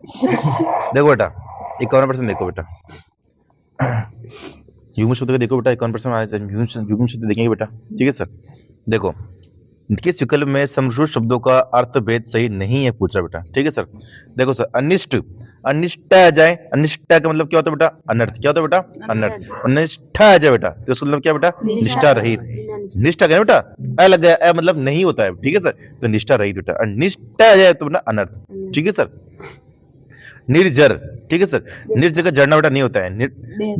देखो बेटा 51% देखो बेटा, युग्म शब्द का देखो बेटा 51% युग्म शब्द देखेंगे बेटा। ठीक है सर, देखो किस विकल्प में समश्रुत शब्दों का अर्थ भेद सही नहीं है पूछ रहा बेटा। ठीक है सर, देखो सर अनिष्ट, अनिष्ट आ जाए, अनिष्ट का मतलब क्या होता है बेटा? अनर्थ। क्या होता है बेटा? अनर्थ। और निष्ठा आ जाए बेटा तो उसका मतलब क्या बेटा? निष्ठा रहित। निष्ठा क्या है बेटा? अ लग गया, अ मतलब नहीं होता है। ठीक है सर, तो निष्ठा रहित बेटा। और निष्ठा आ जाए तो बेटा अनर्थ। ठीक है सर, निर्जर। ठीक है सर, निर्जर का जड़ना बेटा नहीं होता है।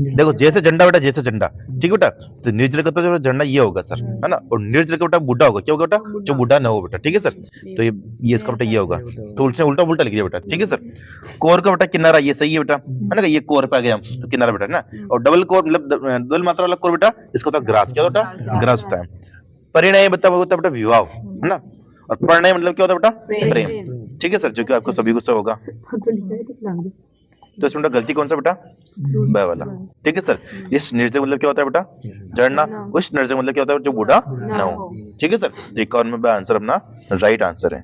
देखो जैसे झंडा बेटा, जैसे झंडा। ठीक है बेटा, तो निर्जर का तो जो झंडा ये होगा सर, है ना। और निर्जर का बेटा बूढ़ा होगा। क्या होगा बेटा? जो बूढ़ा ना हो बेटा। ठीक है सर, तो ये इसका बेटा ये होगा, तो उसने उल्टा उल्टा लिख दिया बेटा। ठीक है सर, कोर का बेटा किनारा, ये सही है बेटा, है ना। ये कोर पे आ गया हम, तो किनारा बेटा है ना। और डबल कोर मतलब डबल मात्रा वाला कोर बेटा, इसका होता है ग्रास। क्या होता है? ग्रास होता है। परिणय बता होता है बेटा विवाह, है ना। और परिणय मतलब क्या होता है बेटा? प्रेम। ठीक है सर, जो कि आपको सभी को सब होगा। तो इसमें गलती कौन सा बेटा? ब वाला। ठीक है सर, इस निर्जर मतलब क्या होता है बेटा? जड़ना। उस निर्जर मतलब क्या होता है? जो बूढ़ा ना हो। ठीक है सर, तो 51 में आंसर अपना राइट आंसर है।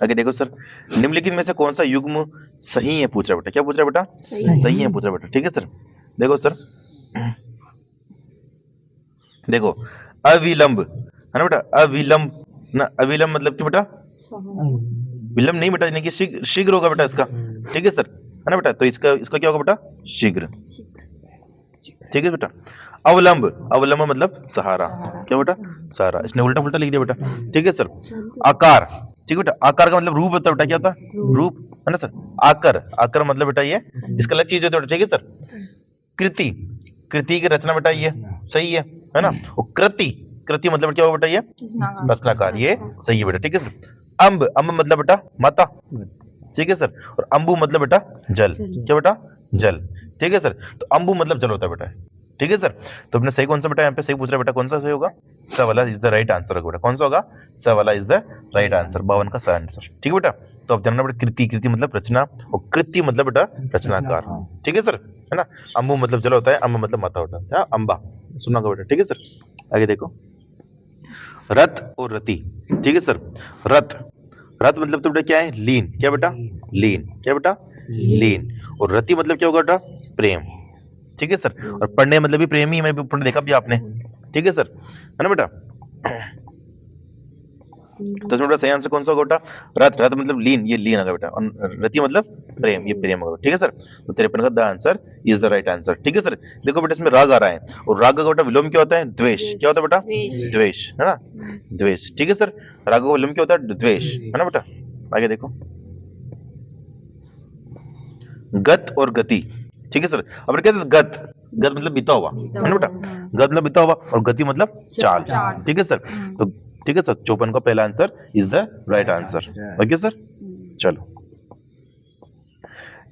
आगे देखो सर, निम्नलिखित में से कौन सा युग्म सही है पूछ रहा बेटा। क्या पूछ रहा बेटा? सही है पूछ रहा बेटा। ठीक है सर, देखो सर, देखो अविलंब, है ना बेटा। अविलंब ना, अविलंब मतलब क्या बेटा? विलंब नहीं बेटा, यानी कि शीघ्र, शीघ्र होगा बेटा इसका। ठीक है सर, है ना बेटा, तो इसका इसका क्या होगा बेटा? शीघ्र। ठीक है बेटा। अवलंब, अवलंब मतलब सहारा। क्या बेटा? सहारा। इसने उल्टा पुल्टा लिख दिया बेटा। ठीक है सर, आकार। ठीक है बेटा, आकार का मतलब रूप होता है बेटा। क्या होता है? रूप, है ना सर। आकर, आकर मतलब बेटा ये इसका अलग चीज होता है बेटा। ठीक है सर, कृति, कृति की रचना बेटा ये सही है ना। और कृति, कृति मतलब क्या होगा बेटा? ये रचनाकार, ये सही है बेटा। ठीक है सर, अम्ब, अम्ब मतलब बेटा माता। ठीक है सर, और अंबु मतलब बेटा जल। क्या बेटा? जल। ठीक है सर, तो अंबु मतलब जल होता है बेटा। ठीक है सर, तो अपने सही कौन सा बेटा? यहाँ पे सही पूछ रहा है बेटा, कौन सा सही होगा? स वाला इज द राइट आंसर होगा बेटा। कौन सा होगा? स वाला इज द राइट आंसर, 52 का सही आंसर। ठीक है बेटा, तो अब जानना बेटा कृति, कृति मतलब रचना, और कृति मतलब बेटा रचनाकार। ठीक है सर, है ना। अंबु मतलब जल होता है, अंब मतलब माता होता है, हाँ, अंबा सुना होगा बेटा। ठीक है सर, आगे देखो, रथ और रति। ठीक है सर, रथ, रथ मतलब तो बेटा क्या है? लीन। क्या बेटा? लीन। क्या बेटा? लीन। और रति मतलब क्या होगा बेटा? प्रेम। ठीक है सर, और पढ़ने मतलब भी प्रेम ही, मैंने पढ़ने देखा भी आपने। ठीक है सर, है ना बेटा। तो इसमें बेटा सही आंसर कौन सा होगा बेटा? रथ, रथ मतलब लीन, ये लीन होगा बेटा। और रति मतलब प्रेम, ये प्रेम होगा। ठीक है सर, तो 53 का the answer is the right answer. ठीक है सर, देखो बेटा इसमें राग आ रहा है, और राग का बेटा विलोम क्या होता है? द्वेष। क्या होता है बेटा? द्वेष, है ना, द्वेष। ठीक है सर, राग का विलोम क्या होता है? द्वेष, है ना बेटा। आगे देखो, गत और गति। ठीक है सर, अब क्या है? गत, गत मतलब बीता हुआ, है ना बेटा। गत मतलब बीता हुआ, और गति मतलब चाल। ठीक है सर, तो ठीक है सर, 54 का पहला answer is the right answer. Okay sir, चलो,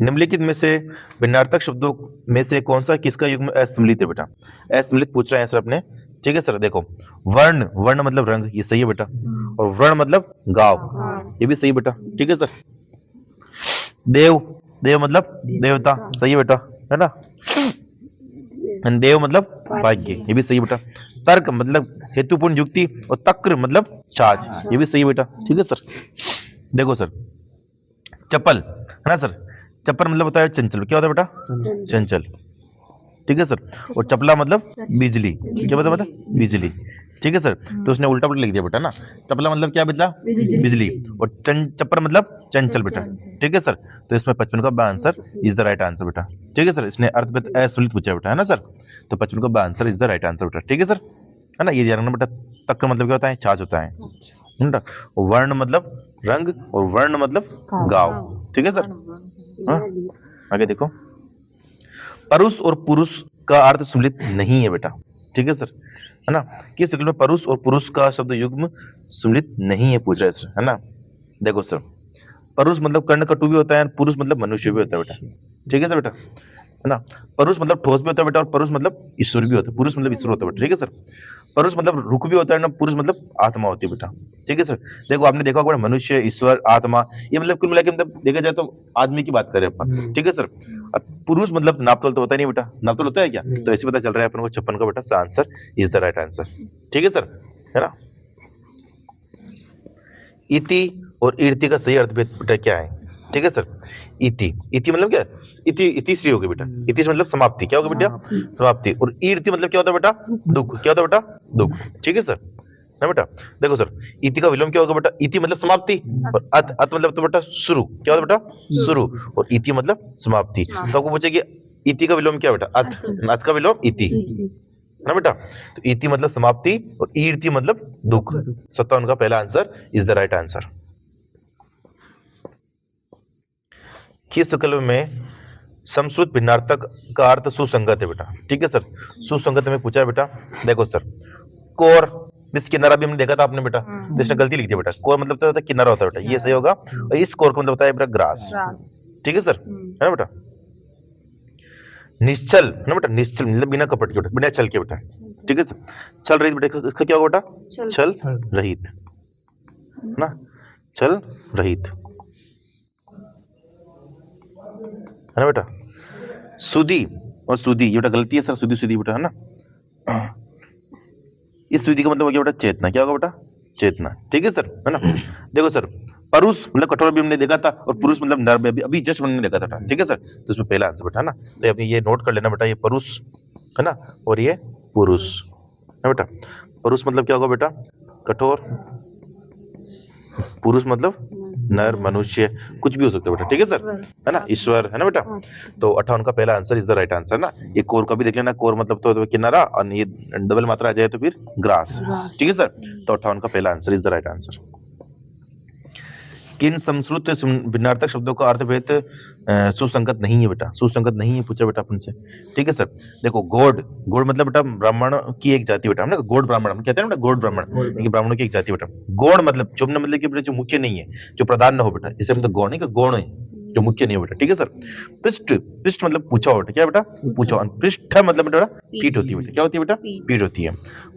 निम्नलिखित में से भिन्नार्थक शब्दों में से कौन सा किसका युग्म असम्मिलित है बेटा? असम्मिलित पूछ रहे हैं सर अपने। ठीक है सर, देखो वर्ण, वर्ण मतलब रंग, ये सही है बेटा। और वर्ण मतलब गांव, ये भी सही बेटा। ठीक है सर, देव, देव मतलब देवता, सही है बेटा, है ना। And देव मतलब भाग्य, ये भी सही बेटा। तर्क मतलब हेतुपूर्ण युक्ति, और तक्र मतलब छाछ, ये भी सही बेटा। ठीक है सर, देखो सर, चप्पल, है ना सर, चप्पल मतलब होता है चंचल। क्या होता है बेटा? चंचल। ठीक है सर, और चपला मतलब बिजली। क्या मतलब बिजली। ठीक है सर, तो उसने उल्टा पुल्टा लिख दिया बेटा ना। चपला मतलब क्या बेटा? बिजली। और चप्पर मतलब चंचल बेटा। ठीक है सर, तो इसमें 55 का answer is the right answer बेटा। ठीक है सर, इसने अर्थ असुलित पूछा बेटा, है ना सर, तो 55 का answer is the right answer बेटा। ठीक है सर, है ना, ये ध्यान रखना बेटा। तक का मतलब क्या होता है? छाछ होता है बेटा। वर्ण मतलब रंग, और वर्ण मतलब गाँव। ठीक है सर, हाँ, आगे देखो, परुष और पुरुष का अर्थ सम्मिलित नहीं है बेटा। ठीक है सर, है ना, किस विकल्प में परुष और पुरुष का शब्द युग्म सम्मिलित नहीं है पूछ रहा है सर, है ना। देखो सर, परुष मतलब कर्ण कटु भी होता है, पुरुष मतलब मनुष्य भी होता है बेटा। ठीक है सर बेटा, है ना। परुष मतलब ठोस भी होता है बेटा, और परुष मतलब ईश्वर भी होता है, पुरुष मतलब ईश्वर होता है बेटा। ठीक है सर, परुष मतलब रुख भी होता है ना, पुरुष मतलब आत्मा होती है बेटा। ठीक है सर, देखो आपने देखा होगा मनुष्य, ईश्वर, आत्मा, ये मतलब कुल मिला के मतलब देखा जाए तो आदमी की बात करें अपन। ठीक है सर, अब पुरुष मतलब नापतोल तो होता ही नहीं बेटा, नापतोल होता है क्या? तो ऐसे पता चल रहा है अपन को 56 का बेटा answer is the right answer. ठीक है सर, है ना। इति और ईर्ति का सही अर्थ बेटा क्या है? ठीक है सर। इति, इति मतलब क्या? इति, इतिश्री हो गई बेटा। इति मतलब समाप्ति, क्या होगा बेटा? समाप्ति। और ईर्ति मतलब क्या होता है बेटा? दुख, क्या होता है बेटा? दुख, ठीक है सर, है बेटा। देखो सर, इति का विलोम क्या होगा बेटा? इति मतलब समाप्ति, और अत, अत मतलब तो बेटा शुरू, क्या होता है बेटा? शुरू, और इति मतलब समाप्ति। तो आपको पूछेगी इति का विलोम क्या बेटा? अत, अत का विलोम इति, है ना बेटा। तो इति मतलब समाप्ति और ईर्ति मतलब दुख। 57 का पहला answer is the right answer. किस विकल्प में समश्रुत भिन्नार्थक का अर्थ सुसंगत है बेटा? ठीक है सर, सुसंगत में पूछा है बेटा। देखो सर, कोर मिस किनारा भी हमने देखा था आपने बेटा, तो इसने गलती लिख दी बेटा। कोर मतलब तो होता है किनारा होता है बेटा, ये सही होगा। और इस कोर का मतलब होता है बेटा ग्रास, ठीक है सर, है ना बेटा। निश्चल, है ना बेटा, निश्चल मतलब बिना कपट के बेटा, बिना छल के बेटा, ठीक है सर। छल रहित बेटा, इसका क्या होगा बेटा? छल रहित, है ना, छल रहित, है ना बेटा। सुधी और सुधी ये बेटा गलती है सर, सुधी सुधी बेटा, है ना। इस सुधी का मतलब हो गया बेटा चेतना, क्या होगा बेटा? चेतना, ठीक है सर, है ना। देखो सर, परुष मतलब कठोर भी हमने देखा था, और पुरुष मतलब नर भी अभी जस्ट हमने देखा था, ठीक है सर। तो इसमें पहला आंसर बेटा, है ना। तो अभी ये नोट कर लेना बेटा, ये परुष है ना, और ये पुरुष है बेटा। परुष मतलब क्या होगा बेटा? कठोर, पुरुष मतलब नर, मनुष्य, कुछ भी हो सकता है बेटा, ठीक है सर, है ना, ईश्वर, है ना बेटा। तो 58 का पहला answer is the right answer ना। ये कोर का भी देख लेना, कोर मतलब तो किनारा, और ये डबल मात्रा आ जाए तो फिर ग्रास, ठीक है सर। तो 58 का पहला answer is the right answer. किन समश्रुत भिन्नार्थक शब्दों का अर्थभेद सुसंगत नहीं है बेटा? सुसंगत नहीं है पूछा बेटा अपन से, ठीक है सर। देखो, गौड़, गौड़ मतलब बेटा ब्राह्मण की एक जाति बेटा, हम ना गौड़ ब्राह्मण हम कहते हैं ना बेटा, गौड़ ब्राह्मण, ये ब्राह्मणों की एक जाति बेटा। गौड़ मतलब चुम्न मतलब कि बेटा जो मुख्य नहीं है, जो प्रधान न हो बेटा, इसे मतलब गौड़ नहीं, गौण है, जो मुख्य नहीं हो बेटा, ठीक है सर। पृष्ठ, पृष्ठ मतलब पूछा बेटा, क्या बेटा? पूछा। पृष्ठ मतलब बेटा पीठ होती है बेटा, क्या होती है बेटा? पीठ होती है।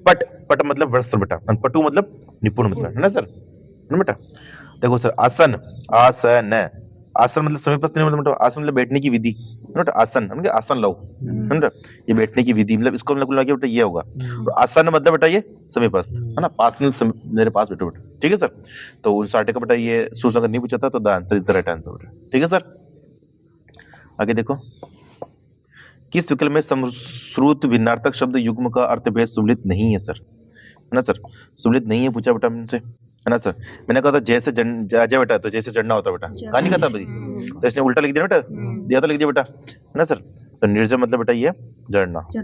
पट, पट मतलब वस्त्र बेटा, और पटु मतलब निपुण मतलब, है ना सर, है ना बेटा। देखो सर, आसन, आसन, आसन मतलब समय पस्त नहीं मतलब, आसन मतलब बैठने की विधि, नोट आसन, हम आसन लो, समझ, ये बैठने की विधि मतलब इसको मतलब बेटा ये होगा। और आसन मतलब बेटा ये समय पस्त, है ना, पास मेरे पास बैठो बेटा, ठीक है सर। तो 59 का बेटा ये सुसंगत नहीं पूछा था, तो the answer is the right answer बेटा, ठीक है सर। आगे देखो, किस विकल्प में समश्रुत भिन्नार्थक शब्द युग्म का अर्थभेद सुमिलित नहीं है सर? है ना सर, सुमिलित नहीं है पूछा बेटा हमसे, है ना सर। मैंने कहा था जैसे जा बेटा, तो जैसे चढ़ना होता बेटा, कहा नहीं कहता भाई, तो इसने उल्टा लिख दिया बेटा, दिया तो लिख दिया बेटा, है ना सर। तो निर्जय मतलब बेटा ये जड़ना, है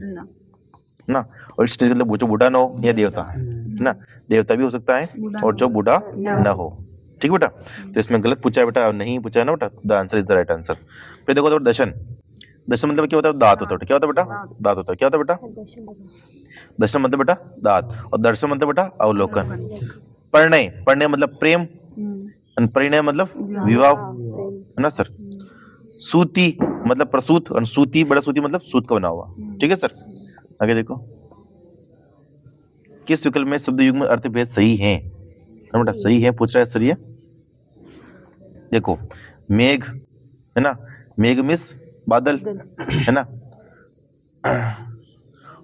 ना। और स्टेज मतलब जो बूढ़ा ना हो या देवता, है ना, देवता भी हो सकता है, और जो बूढ़ा ना हो, ठीक बेटा। तो इसमें गलत पूछा है बेटा, और नहीं पूछा है ना बेटा, the answer is the right answer. फिर देखो तो दर्शन, दर्शन मतलब क्या होता है? दांत होता है, क्या होता है बेटा? दांत होता है, क्या होता है बेटा? दर्शन मतलब बेटा दांत, और दर्शन मतलब बेटा अवलोकन। परिणय, परिणय मतलब प्रेम, और परिणय मतलब विवाह, है ना सर। सूती मतलब प्रसूत, और सूती बड़ा सूती मतलब सूत का बना हुआ, ठीक है सर। आगे देखो, किस विकल्प में शब्द युग्म अर्थभेद सही है? बेटा सही है पूछ रहा है सर ये। देखो, मेघ, है ना, मेघ मिस बादल, है ना,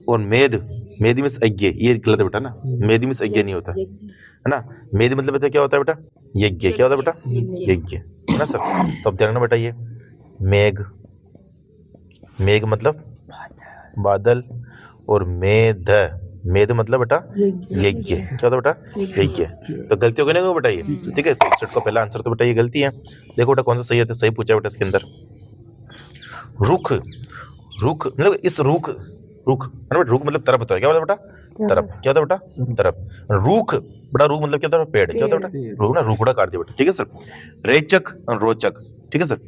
और मेद, मेद मिस यज्ञ, ये गलत है बेटा ना, मेद मिस यज्ञ नहीं होता, है ना। मेद मतलब बेटा क्या होता है बेटा? यज्ञ, क्या होता है बेटा? यज्ञ, है ना सर। तो अब ध्यान रखना बेटा, ये मेघ, मेघ मतलब बादल, और मेध, मेध मतलब बेटा यज्ञ, क्या होता है बेटा? यज्ञ। तो गलती हो गई ना बेटा ये, ठीक है। तो 61 का पहला आंसर तो बेटा ये गलती है। देखो बेटा कौन सा सही है, तो सही पूछा बेटा इसके अंदर। रुख, रुख मतलब इस रुख, रुख है ना बेटा, रुख मतलब तरफ होता है, क्या होता है बेटा? तरफ, क्या होता है बेटा? तरफ। रूख, बड़ा रूख मतलब क्या होता है? पेड़, क्या होता है बेटा? रूख ना, रूखड़ा काट दिया बेटा, ठीक है सर। रेचक और रोचक, ठीक है सर।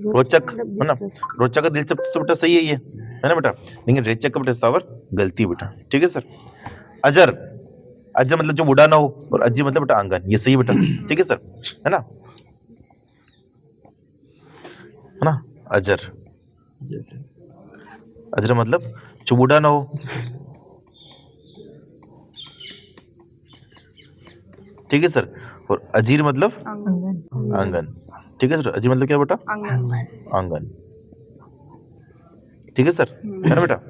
रोचक है ना, रोचक का दिलचस्प तो बेटा सही है ना बेटा, लेकिन रेचक का बेटा स्थावर गलती है बेटा, ठीक है सर। अजर, अजर मतलब जो बूढ़ा ना हो, और अजी मतलब बेटा आंगन, ये सही है बेटा, ठीक है सर, है ना, है ना। अजर, अजर मतलब जो बूढ़ा ना हो, ठीक है सर। और अजीर मतलब आंगन, ठीक है सर। अजीर मतलब क्या बेटा? आंगन, ठीक है सर, है ना बेटा।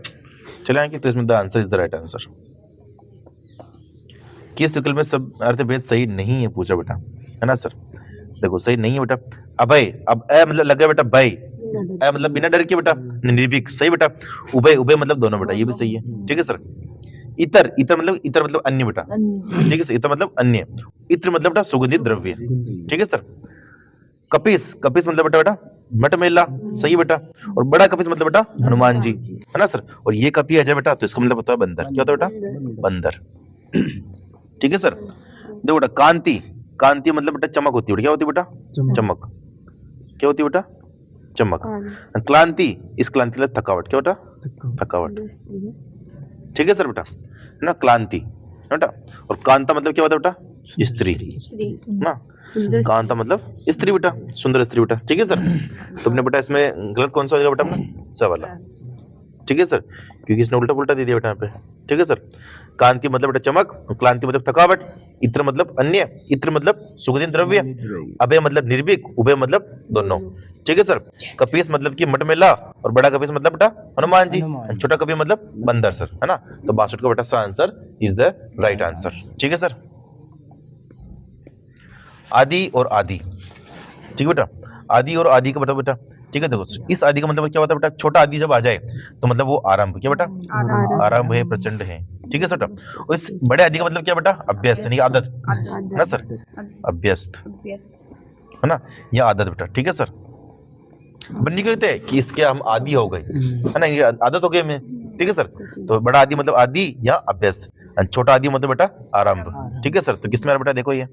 चले आएंगे, तो इसमें the answer is the right answer. किस विकल्प में सब अर्थभेद सही नहीं है पूछा बेटा, है ना सर। देखो सही नहीं है बेटा। अभय, अब ए मतलब लग गया बेटा भय, ए मतलब बिना डर के बेटा, निर्भीक सही बेटा। उभय, उभय मतलब दोनों बेटा, ये भी सही है, ठीक है सर। इतर, इतर मतलब अन्य बेटा, ठीक है सर। इतर मतलब अन्य, इत्र मतलब बेटा सुगंधित द्रव्य, ठीक है सर। कपिस, कपिस मतलब बेटा मट मेला, सही है बेटा। और बड़ा कपिस मतलब बेटा हनुमान जी, है ना सर। और ये कपि आ जाए बेटा तो इसका मतलब होता है बंदर। क्या होता है बेटा? बंदर, ठीक है सर। देखो बेटा कांति, कांति मतलब बेटा चमक होती है बेटा। क्या होती है बेटा? चमक। क्या होती है बेटा? चमक। क्लांति, इस क्लांति मतलब थकावट। क्या बेटा? थकावट, ठीक है सर बेटा, है ना, क्लांति, है बेटा। और कांता मतलब क्या होता है बेटा? स्त्री, ना। कांता मतलब स्त्री बेटा, सुंदर स्त्री बेटा, ठीक है सर। तुमने बेटा इसमें गलत कौन सा हो जाएगा बेटा अपना? स वाला, ठीक है सर, क्योंकि इसने उल्टा पुल्टा दे दिया बेटा यहाँ पे, ठीक है सर। कांति मतलब बेटा चमक, क्लांति मतलब थकावट, इत्र मतलब अन्य, इत्र मतलब सुगंधित द्रव्य, अभय मतलब निर्भीक, उभय मतलब दोनों, ठीक है सर। कपीस मतलब कि मटमेला, और बड़ा कपीस मतलब बेटा हनुमान जी, छोटा कपी मतलब बंदर सर, है ना। तो 62 का बेटा सा answer is the right answer, ठीक है सर। आदि और आदि, ठीक है बेटा। आदि और आदि का मतलब बेटा, ठीक है। देखो इस आदि का मतलब क्या होता है बेटा? छोटा आदि जब आ जाए तो मतलब वो आरंभ, क्या बेटा? आरंभ है, प्रचंड है, ठीक है सर। और इस बड़े आदि का मतलब क्या बेटा? अभ्यस्त, यानी कि आदत, है ना सर। अभ्यस्त, है ना, यह आदत बेटा, ठीक है सर। बननी कहते हैं कि इसके हम आदि हो गए, है ना, ये आदत हो गई हमें, ठीक है सर। तो बड़ा आदि मतलब आदि या अभ्यस्त, और छोटा आदि मतलब बेटा आरंभ, ठीक है सर। तो किसमें आ रहा बेटा? देखो ये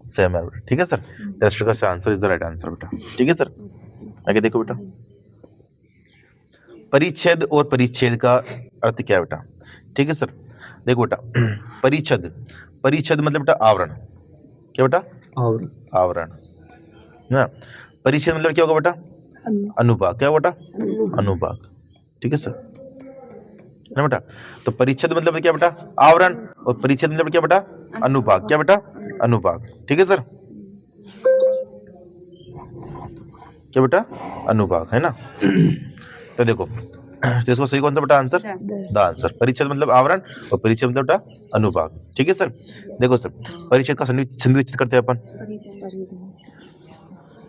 सेम है बेटा, ठीक है सर। रेस्ट का answer is the right answer बेटा, ठीक है सर। आगे देखो बेटा, परिच्छेद और परिच्छेद का अर्थ क्या है बेटा? ठीक है सर। देखो बेटा, परिच्छेद, परिच्छेद मतलब बेटा आवरण, क्या बेटा? आवरण, आवरण ना। परिच्छेद मतलब क्या होगा बेटा? अनुभाग, क्या बेटा? अनुभाग, ठीक है सर, है ना बेटा। तो परिच्छेद मतलब क्या बेटा? आवरण, और परिच्छेद मतलब क्या बेटा? अनुभाग, क्या बेटा? अनुभाग, ठीक है सर। क्या बेटा? अनुभाग, है ना। तो देखो, तो इसको सही कौन सा बेटा आंसर? The answer. परिच्छेद मतलब आवरण, और परिच्छेद मतलब बेटा अनुभाग, ठीक है सर। देखो सर, परिच्छेद का संधि करते हैं अपन।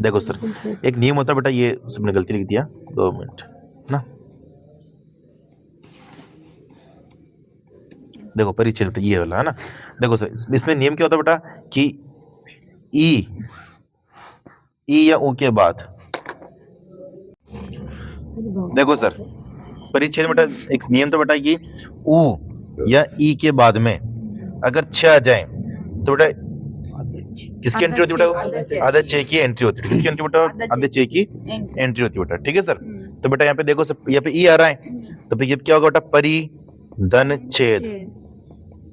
देखो सर, एक नियम होता है बेटा, ये सबने गलती लिख दिया, 2 मिनट ना। देखो परिच्छेद बेटा ये वाला, है ना। देखो सर, इसमें नियम क्या होता है बेटा कि ई या ऊ के बाद, देखो सर, परिच्छेद में बेटा एक नियम तो बेटा कि ऊ या ई के बाद में अगर छ आ जाए तो बेटा किसकी एंट्री होती है बेटा? आधे छह की एंट्री होती है। किसकी एंट्री बेटा? आधे छह की एंट्री होती है बेटा, ठीक है सर। तो बेटा यहाँ पे देखो सर, यहाँ पे ई आ रहा है, तो फिर ये क्या होगा बेटा? परि धन छेद,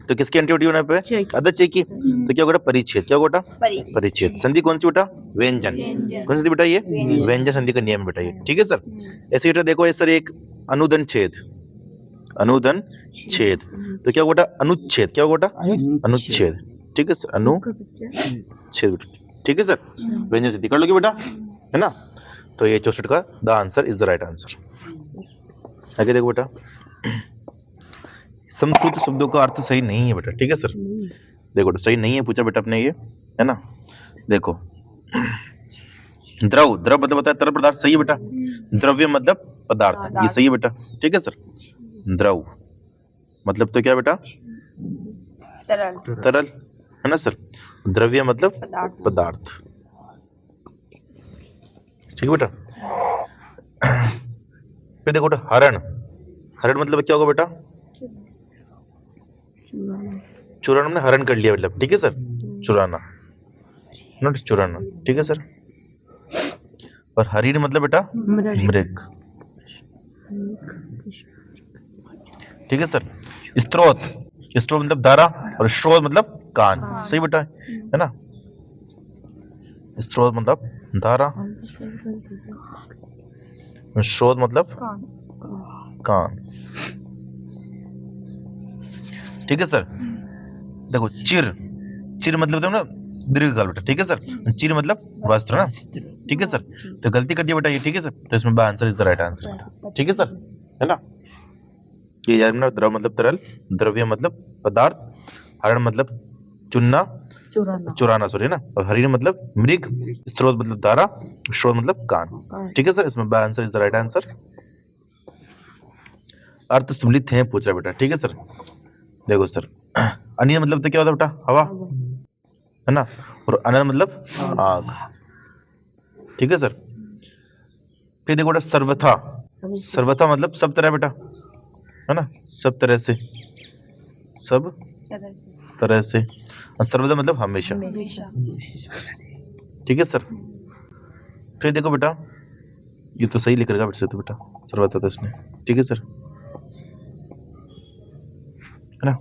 तो किसकी एंट्री होती है यहाँ पे? आधे छह की, तो क्या होगा? परिच्छेद, क्या होगा बेटा? परिच्छेद। संधि कौन सी बेटा? व्यंजन। कौन सी संधि बेटा? ये व्यंजन संधि का नियम बेटा ये, ठीक है सर। ऐसे बेटा देखो सर, एक अनुधन छेद, अनुधन छेद, तो क्या बेटा? अनुच्छेद, क्या बेटा? अनुच्छेद, ठीक है सर, अनुच्छेद, ठीक है सर। व्यंजन सिद्धि कर लोगे बेटा, है ना। तो ये 64 का the answer is the right answer. आगे देखो बेटा, समसूत्र शब्दों का अर्थ सही नहीं है बेटा, ठीक है सर। देखो बेटा, सही नहीं है पूछा बेटा अपने ये, है ना। देखो, द्रव, द्रव मतलब होता है तरल पदार्थ, सही है बेटा। द्रव्य मतलब पदार्थ, ये सही है बेटा, ठीक है सर। द्रव मतलब तो क्या बेटा? तरल, तरल, है ना सर। द्रव्य मतलब पदार्थ, ठीक है बेटा। फिर देखो बेटा, हरण, हरण मतलब क्या होगा बेटा? चुराना, हमने हरण कर लिया मतलब, ठीक है सर। चुराना, नॉट चुराना, ठीक है सर। और हरिण मतलब बेटा मृग, ठीक है सर। स्त्रोत, स्त्रोत मतलब धारा, और स्रोत मतलब कान, सही बेटा, है ना। स्रोत मतलब धारा, स्रोत मतलब कान, ठीक है सर। देखो चिर, चिर मतलब तो ना दीर्घकाल बेटा, ठीक है सर। चिर मतलब वस्त्र ना, ठीक है सर। तो गलती कर दिया बेटा ये, ठीक है सर। तो इसमें बा answer is the right answer, ठीक है सर, है ना। ये याद रखना, द्रव मतलब तरल, द्रव्य मतलब पदार्थ, हरण मतलब चुनना, चुराना सॉरी ना, और हरिण मतलब मृग, स्रोत मतलब धारा, स्रोत मतलब कान। ठीक है सर, इसमें by answer is the right answer. अर्थ सम्मिलित हैं पूछ रहा है बेटा। ठीक है सर, देखो सर, अनिल मतलब तो क्या होता है बेटा, हवा है ना, और अनल मतलब आग। ठीक है सर, फिर देखो बेटा सर्वथा, सर्वथा मतलब सब तरह बेटा, है ना, सब तरह से, सब तरह से, और सर्वदा मतलब हमेशा। ठीक है सर, फिर देखो बेटा, ये तो सही लिख रखा बेटा, तो बेटा सर्वथा तो इसने, ठीक है सर, है ना,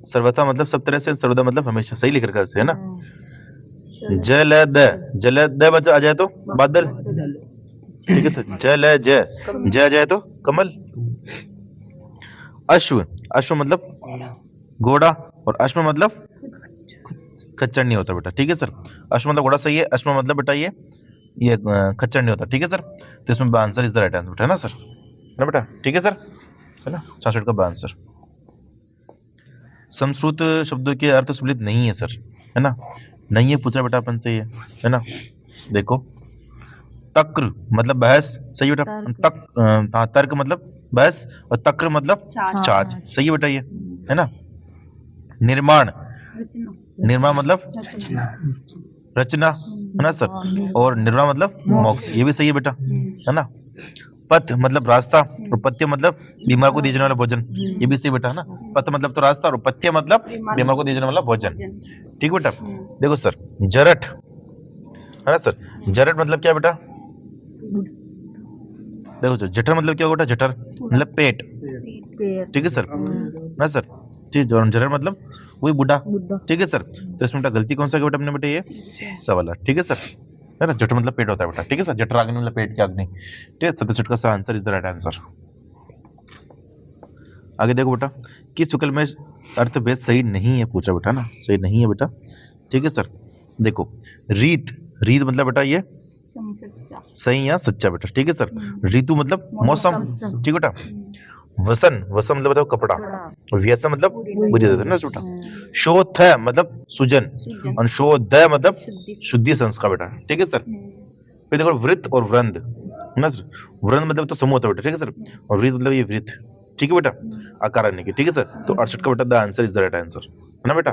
सर्वथा मतलब सब तरह से, सर्वदा मतलब हमेशा, सही लिख रखा है ना। जलद, जलद आ जाए तो बादल। ठीक है सर, जल जय, जय जाए तो कमल। अश्व, अश्व मतलब घोड़ा, और अश्व मतलब खच्चर नहीं होता बेटा। ठीक है सर, अश्व मतलब घोड़ा सही है, अश्व मतलब बेटा ये खच्चर नहीं होता। ठीक है सर, तो इसमें answer is the right answer बेटा, है ना सर, है ना बेटा। ठीक है सर, है ना, 66 का आंसर। संस्कृत शब्दों के अर्थ सम्मिलित नहीं है सर, है ना, नहीं है पूछा बेटा अपन से ये, है ना। देखो तक्र मतलब बहस, सही बेटा, हाँ तर्क मतलब बहस, और तक्र मतलब चार्ज, सही है बेटा ये, है ना। निर्माण, निर्माण मतलब रचना, है ना सर, और निर्वाण मतलब मोक्ष, ये भी सही है बेटा, है ना। पथ मतलब रास्ता, और पथ्य मतलब बीमार को दिए जाने वाला भोजन, ये भी सही बेटा, है ना। पथ मतलब तो रास्ता, और पथ्य मतलब बीमार को दिए जाने वाला भोजन। ठीक बेटा, देखो सर जरठ, है ना सर, जरठ मतलब क्या बेटा, देखो सर जठर मतलब क्या होगा बेटा, जठर मतलब पेट। ठीक है सर, ना सर, ठीक, जठर मतलब वही बुढ़ा। ठीक है सर, तो इसमें बेटा गलती कौन सा बेटा अपने बेटे, ये सवाल। ठीक है सर, है ना, जठर मतलब पेट होता है बेटा। ठीक है सर, जठर अग्नि मतलब पेट की अग्नि। ठीक है, 67 का सही answer is the right answer. आगे देखो बेटा, किस विकल्प में अर्थभेद सही नहीं है पूछा बेटा ना, सही नहीं है बेटा। ठीक है सर, देखो रीत, रीत मतलब बेटा ये सही या सच्चा बेटा। ठीक है सर, ऋतु मतलब मौसम। ठीक बेटा, वसन, वसन मतलब बताओ कपड़ा, और व्यसन मतलब बुरी आदत, है ना बेटा। शोध मतलब सुजन, और शोध मतलब शुद्धि संस्कार बेटा। ठीक है सर, फिर देखो वृत्त और वृंद, है ना सर, वृंद मतलब तो समूह होता है बेटा। ठीक है सर, और वृत्त मतलब ये वृत्त। ठीक है बेटा, आकार आने की। ठीक है सर, तो 68 का बेटा the answer is the right answer, है ना बेटा,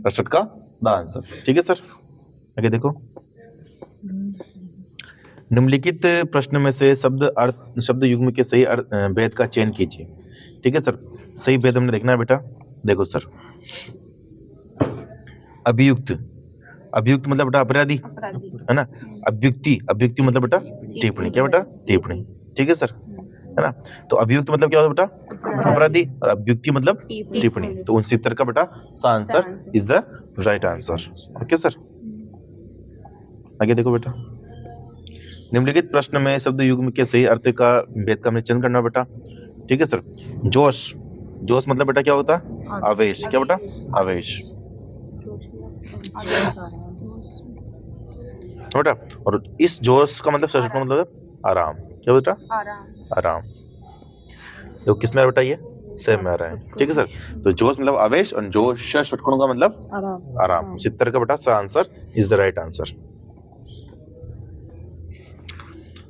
68 का द आंसर। ठीक है सर, आगे देखो, निम्नलिखित प्रश्न में से शब्द अर्थ, शब्द युग्म के सही भेद का चयन कीजिए। ठीक है सर, सही भेद हमने देखना है बेटा। देखो सर, अभियुक्त, अभियुक्त मतलब बेटा अपराधी, है ना। अभ्युक्ति, अभ्युक्ति मतलब बेटा टिप्पणी, क्या बेटा, टिप्पणी। ठीक है सर, है ना, तो अभियुक्त मतलब क्या होता है बेटा, अपराधी, और अभ्युक्ति मतलब टिप्पणी। तो 69 का बेटा answer is the right answer. Okay sir, आगे देखो बेटा, निम्नलिखित प्रश्न में शब्द युग्म के सही अर्थ का भेद का हमें चयन करना बेटा। ठीक है सर, जोश, जोश मतलब बेटा क्या होता है, आवेश, क्या बेटा, आवेश बेटा, और इस जोश का मतलब सच मतलब आराम, क्या बेटा, आराम। तो किस में आ रहा बेटा, ये सेम में आ रहा है। ठीक है सर, तो जोश मतलब आवेश, और जोश षटकोण का मतलब आराम। 70 का बेटा answer is the right answer.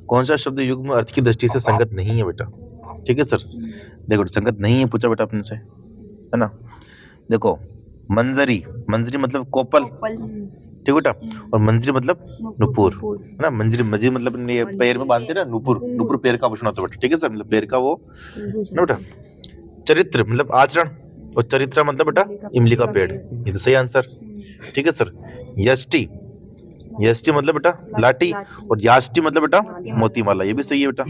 कौन सा शब्द युग्म अर्थ की दृष्टि से संगत नहीं है बेटा। ठीक है सर, देखो संगत नहीं है पूछा बेटा अपने से, है ना। देखो मंजरी, मंजरी मतलब कोपल, ठीक बेटा, और मंजरी मतलब नुपुर, है ना। मंजरी, मंजरी मतलब ये पैर में बांधते ना, नुपुर, नुपुर पैर का आभूषण होता है बेटा। ठीक है सर, मतलब पैर का वो, ना बेटा। चरित्र मतलब आचरण, और चरित्र मतलब बेटा इमली का पेड़, ये तो सही आंसर। ठीक है सर, यष्टि, यष्टि मतलब बेटा लाठी, और याष्टि मतलब बेटा मोतीमाला, ये भी सही है बेटा।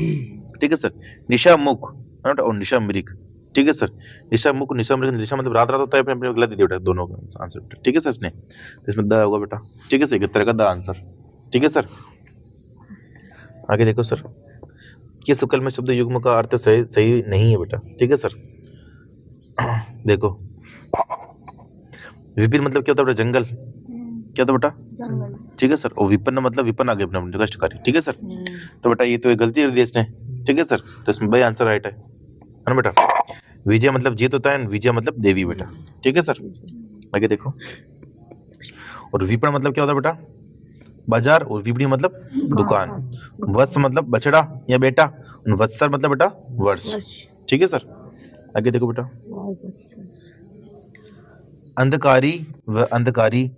ठीक है सर, निशा मुख, है ना, और निशा मृग। ठीक है सर, निशा मुख, निशा मृग, निशा मतलब रात रात होता है, अपने अपने गलत दिया बेटा दोनों का आंसर बेटा। ठीक है सर, इसने तो इसमें द होगा बेटा। ठीक है सर, 71 का द आंसर। ठीक है सर, आगे देखो सर, किस विकल्प में शब्द युग्म का अर्थ सही सही नहीं है बेटा। ठीक है सर, देखो विपिन मतलब क्या होता है बेटा, जंगल, क्या था बेटा, ठीक है सर, और विपन्न मतलब विपन्न आगे अपने कष्टकारी। ठीक है सर, तो बेटा ये तो एक गलती कर दी इसने। ठीक है सर, तो इसमें भाई आंसर राइट है ना बेटा। विजय मतलब जीत होता है, विजय मतलब देवी बेटा। ठीक है सर, आगे देखो, और विपण मतलब क्या होता है बेटा? बाजार, और विपणी मतलब दुकान। वत्स मतलब बछड़ा या बेटा, और वत्सर मतलब बेटा वर्ष। ठीक है सर, आगे देखो बेटा। अंधकारी व अंधकारी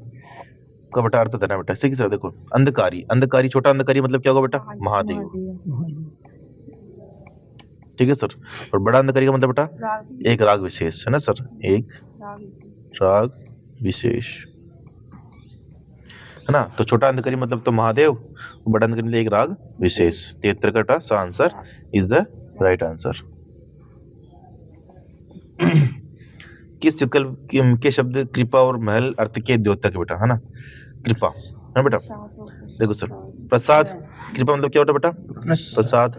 का बेटा अर्थ देना बेटा। ठीक है सर, देखो अंधकारी, अंधकारी छोटा अंधकारी मतलब क्या होगा बेटा? महादेव। ठीक है सर, और बड़ा अंधकारी का मतलब बेटा एक राग विशेष, है ना सर, एक राग विशेष, है ना। तो छोटा अंधकारी मतलब तो महादेव, बड़ा अंधकारी मतलब एक राग विशेष। 73 का सा answer is the right answer. किस विकल्प के शब्द कृपा और महल अर्थ के द्योतक है बेटा, है ना? कृपा, है बेटा। देखो सर, प्रसाद, कृपा मतलब क्या होता है बेटा? प्रसाद।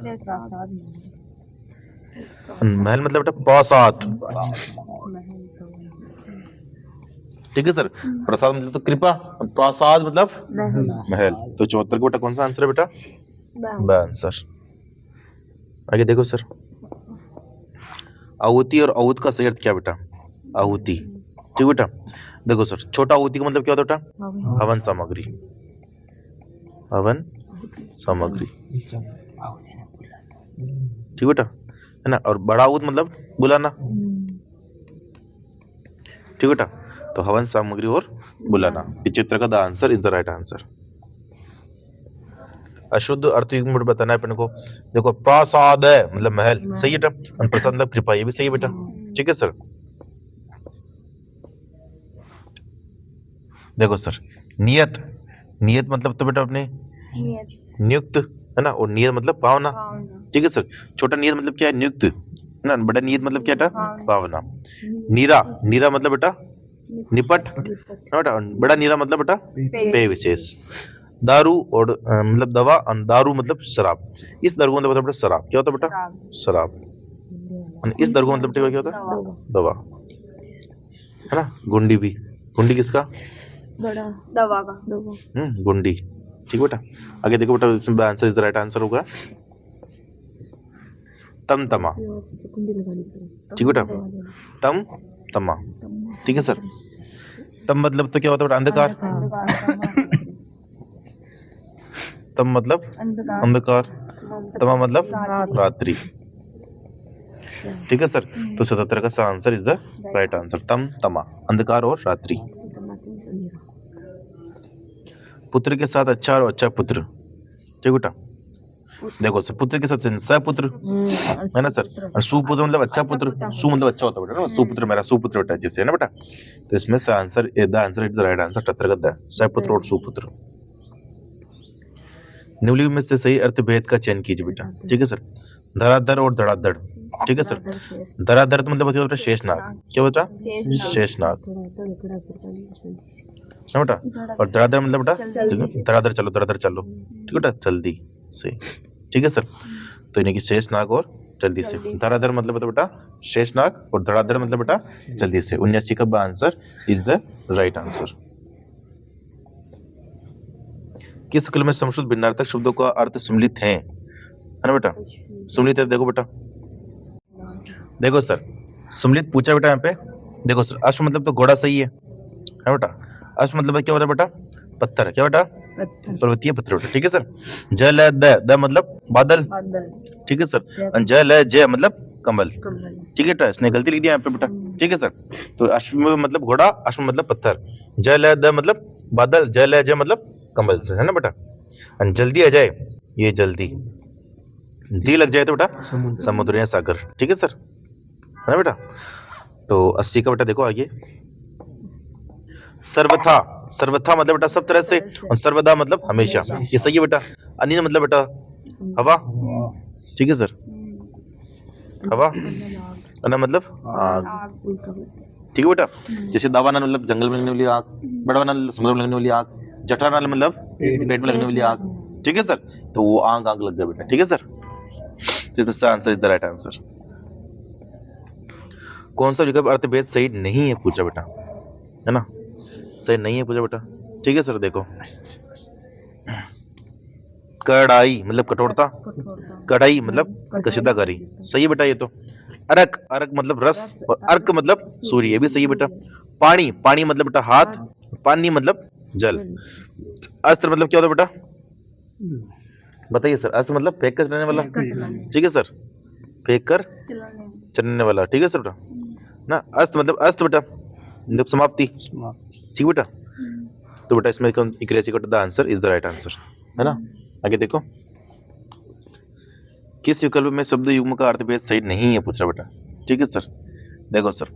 महल मतलब बेटा प्रसाद। ठीक है सर, प्रसाद मतलब तो कृपा, प्रसाद मतलब महल। तो 74 का बेटा कौन सा आंसर है बेटा? ब आंसर। आगे देखो सर, आहुति और औद का सही अर्थ क्या बेटा? आहुति। ठीक बेटा, देखो सर, छोटा आहुति का मतलब क्या होता है बेटा? हवन सामग्री, हवन सामग्री। ठीक बेटा, है ना। और बड़ा आहुत मतलब बुलाना। ठीक बेटा, तो हवन सामग्री और बुलाना। 75 का the answer is the right answer. अशुद्ध अर्थ युग्म बताना है अपन को। देखो प्रसाद है मतलब महल, सही है बेटा, और प्रसाद मतलब कृपा, ये भी सही है बेटा। ठीक है सर, देखो सर, नियत, नियत मतलब तो बेटा अपने नियुक्त, है ना, और नियत मतलब पावना। ठीक है सर, छोटा नियत मतलब क्या है? नियुक्त, है ना। बड़ा नियत मतलब क्या बेटा? पावना। नीरा, नीरा मतलब बेटा निपट, है बेटा। और बड़ा नीरा मतलब बेटा पेय विशेष। दारू और मतलब दवा, और दारू मतलब शराब। इस दारू का मतलब बेटा शराब, क्या होता है बेटा? शराब। और इस दारू का मतलब बेटा क्या होता है? दवा, है ना। गुंडी भी, गुंडी किसका? दवा का। गुंडी। ठीक बेटा, आगे देखो बेटा, इसमें answer is the right answer होगा तम तमा। ठीक बेटा, तम तमा। ठीक है सर, तम मतलब तो क्या होता है बेटा? अंधकार। तम मतलब अंधकार, तमा मतलब रात्रि। ठीक है सर, तो 77 का answer is the right answer, तम तमा, अंधकार और रात्रि। पुत्र के साथ अच्छा और अच्छा पुत्र। ठीक बेटा, देखो सर, पुत्र के साथ सपुत्र, है ना सर, और सुपुत्र मतलब अच्छा पुत्र। सु मतलब अच्छा होता है बेटा ना, सुपुत्र मेरा सुपुत्र बेटा जैसे, है ना बेटा। तो इसमें से answer the answer is the right answer 78 का द सपुत्र और सुपुत्र। निम्नलिखित में से सही अर्थ भेद का चयन कीजिए बेटा। ठीक है सर, धराधर और धड़ाधड़। ठीक है सर, धराधर तो मतलब होता है शेषनाग, क्या होता है? शेषनाग, है बेटा। और धड़ाधड़ मतलब बेटा धड़ाधड़ चलो, धड़ाधड़ चलो। ठीक है बेटा, जल्दी से। ठीक है सर, तो इन्हें की शेषनाग और जल्दी से। धड़ाधड़ मतलब होता है बेटा शेषनाग, और धड़ाधड़ मतलब बेटा जल्दी से। 79 का answer is the right answer. किस विकल्प में समश्रुत भिन्नार्थक शब्दों का अर्थ सम्मिलित है ना बेटा? सम्मिलित है, देखो बेटा, देखो सर, सम्मिलित पूछा बेटा यहाँ पे। देखो सर, अश्व मतलब तो घोड़ा, सही है बेटा। अश्व मतलब क्या होता है बेटा? पत्थर, क्या बेटा? पर्वतीय पत्थर बेटा। ठीक है सर, जल द मतलब बादल। ठीक है सर, जल जय मतलब कमल। ठीक है बेटा, इसने गलती लिख दिया यहाँ पे बेटा। ठीक है सर, तो अश्व मतलब घोड़ा, अश्व मतलब पत्थर, जल द मतलब बादल, जल जय मतलब कमल से, है ना बेटा। और जल्दी आ जाए, ये जल्दी, दी लग जाए तो बेटा समुद्र या सागर। ठीक है सर, है ना बेटा। तो 80 का बेटा देखो आगे, सर्वथा, सर्वथा मतलब बेटा सब तरह से, और सर्वदा मतलब हमेशा, ये सही है बेटा। अनिल मतलब बेटा हवा। ठीक है सर, हवा, अना मतलब आग। ठीक है बेटा, जैसे दावानल मतलब जंगल में लगने वाली आग, बड़वानल समुद्र में लगने वाली आग, जठरानल मतलब पेट में लगने वाली आग। ठीक है सर, तो वो आग आग लग गया बेटा। ठीक है सर, तो इसमें answer is the right answer. कौन सा विकल्प अर्थभेद सही नहीं है पूछा बेटा, है ना, सही नहीं है पूछा बेटा। ठीक है सर, देखो कड़ाई मतलब कठोरता, कढ़ाई मतलब कशीदाकारी, सही है बेटा ये तो। अरक, अरक मतलब रस, और अर्क मतलब सूर्य, ये भी सही है बेटा। पानी, पानी मतलब बेटा हाथ, पानी मतलब जल। अस्त्र मतलब क्या होता है बेटा, बताइए सर। अस्त्र मतलब फेंक कर चलाने वाला, ठीक है सर, फेंक कर चलने वाला, ठीक है सर बेटा ना। अस्त्र मतलब अस्त्र बेटा, मतलब समाप्ति, ठीक बेटा। तो बेटा इसमें इक्रेसी the answer is the right answer, है ना। आगे देखो, किस विकल्प में शब्द युग्म का अर्थभेद सही नहीं है पूछ रहा बेटा, ठीक है सर। देखो सर,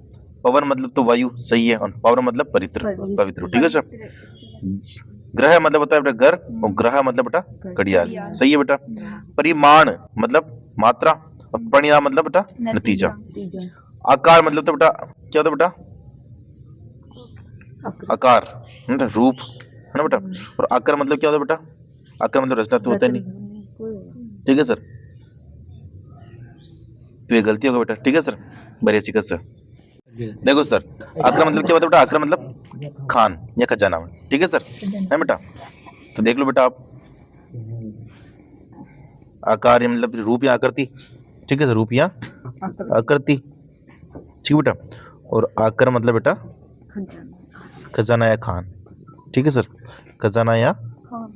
पवन मतलब तो वायु सही है, और पवन मतलब पवित्र, ठीक है सर। ग्रह मतलब होता है बेटा घर, और ग्रह मतलब बेटा घड़ियाल, सही है बेटा। परिमाण मतलब मात्रा, और परिणाम मतलब बेटा नतीजा। आकार मतलब तो बेटा क्या होता है बेटा, आकार है ना, रूप, है ना बेटा। और आकार मतलब क्या होता है बेटा, आकार मतलब रचना तो होता ही नहीं, ठीक है सर। तो ये गलती होगा बेटा, ठीक है सर। बरेसी का सर। देखो सर, आकर मतलब क्या होता है बेटा, आकर मतलब खान या खजाना, ठीक है सर, है बेटा। तो देख लो बेटा आप, आकार मतलब रूप या आकृति, ठीक है सर, रूप या आकृति, ठीक बेटा। और आकर मतलब बेटा खजाना या खान, ठीक है सर, खजाना या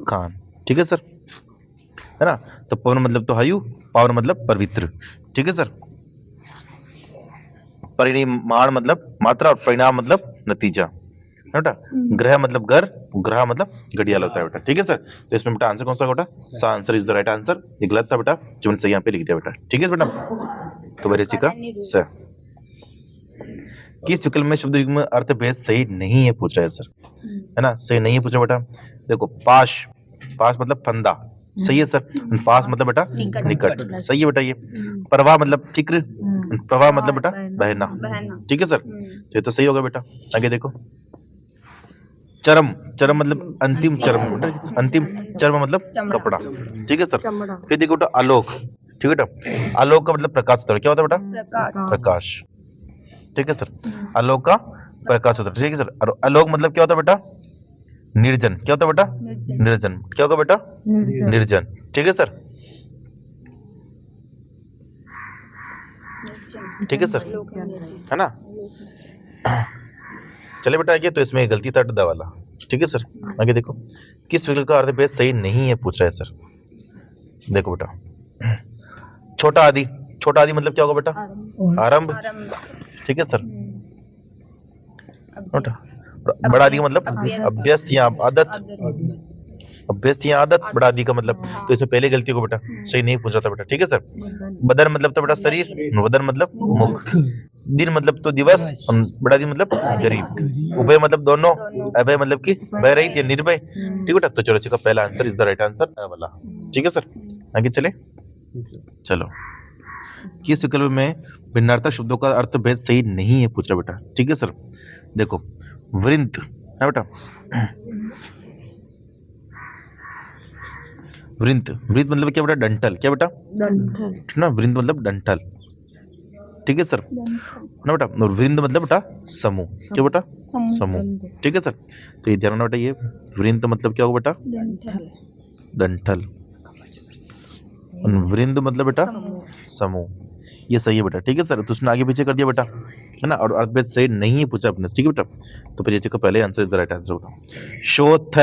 खान, ठीक है सर, है ना। तो पवन मतलब तो वायु, पावन मतलब पवित्र, ठीक है सर। परिमाण मतलब मात्रा, और परिणाम मतलब नतीजा, है बेटा। ग्रह मतलब घर, ग्रह मतलब घड़ियाल होता है बेटा, ठीक है सर। तो इसमें बेटा आंसर कौन सा बेटा, सा answer is the right answer. ये गलत था बेटा, जो मैंने सही यहाँ पे लिख दिया बेटा, ठीक है बेटा। तो बरेसी का स। किस विकल्प में शब्द युग्म अर्थ भेद सही नहीं है पूछ रहा है सर, है ना, सही नहीं है पूछा बेटा। देखो पाश, पास मतलब फंदा, सही है सर। पास मतलब बेटा निकट, सही है बेटा ये। प्रवाह मतलब फिक्र, प्रवाह मतलब बेटा बहना, ठीक है सर। तो ये तो सही होगा बेटा। आगे देखो, चरम, चरम मतलब अंतिम चरम बेटा, अंतिम चरम मतलब कपड़ा, ठीक है सर। फिर देखो बेटा आलोक, ठीक है बेटा। आलोक का मतलब प्रकाश होता है, क्या होता है बेटा, प्रकाश, ठीक है सर। आलोक का प्रकाश होता है, ठीक है सर। और आलोक मतलब क्या होता है बेटा, निर्जन, क्या होता है बेटा, निर्जन, क्या होगा बेटा, निर्जन, ठीक है सर, ठीक है सर, है ना। चले बेटा आगे, तो इसमें गलती था ड वाला, ठीक है सर। आगे देखो, किस विकल्प का अर्थभेद सही नहीं है पूछ रहा है सर। देखो बेटा, छोटा आदि, छोटा आदि मतलब क्या होगा बेटा, आरंभ, ठीक है सर बेटा। बड़ा आदि का मतलब अभ्यस्त या आदत, अभ्यस्त या आदत, बड़ा आदि का मतलब। तो इसमें पहले गलती को बेटा सही नहीं पूछ रहा था बेटा, ठीक है सर। बदन मतलब तो बेटा शरीर, वदन मतलब मुख, दिन मतलब तो दिवस, और बड़ा दिन मतलब गरीब, उभय मतलब दोनों, अभय मतलब कि भय रहित या निर्भय, ठीक बेटा। तो चलो इसका पहला answer is the right answer वाला, ठीक है सर। आगे चले, चलो, किस विकल्प में भिन्नार्थक शब्दों का अर्थ भेद सही नहीं है पूछ रहा बेटा, ठीक है सर। देखो वृंत है बेटा, वृंत, वृंत मतलब क्या बेटा, डंठल, क्या बेटा, डंठल ना, वृंत मतलब डंठल, ठीक है सर ना बेटा। और वृंद मतलब बेटा समूह, क्या बेटा, समूह, ठीक है सर। तो ये ध्यान रखना बेटा, ये वृंद मतलब क्या होगा बेटा, डंठल, और वृंद मतलब बेटा समूह, ये सही है बेटा, ठीक है सर। तो उसने आगे पीछे कर दिया बेटा, है ना। और अर्थभेद सही नहीं है पूछा अपने, ठीक है बेटा। तो फिर ये का पहले answer is the right answer बेटा। शोथ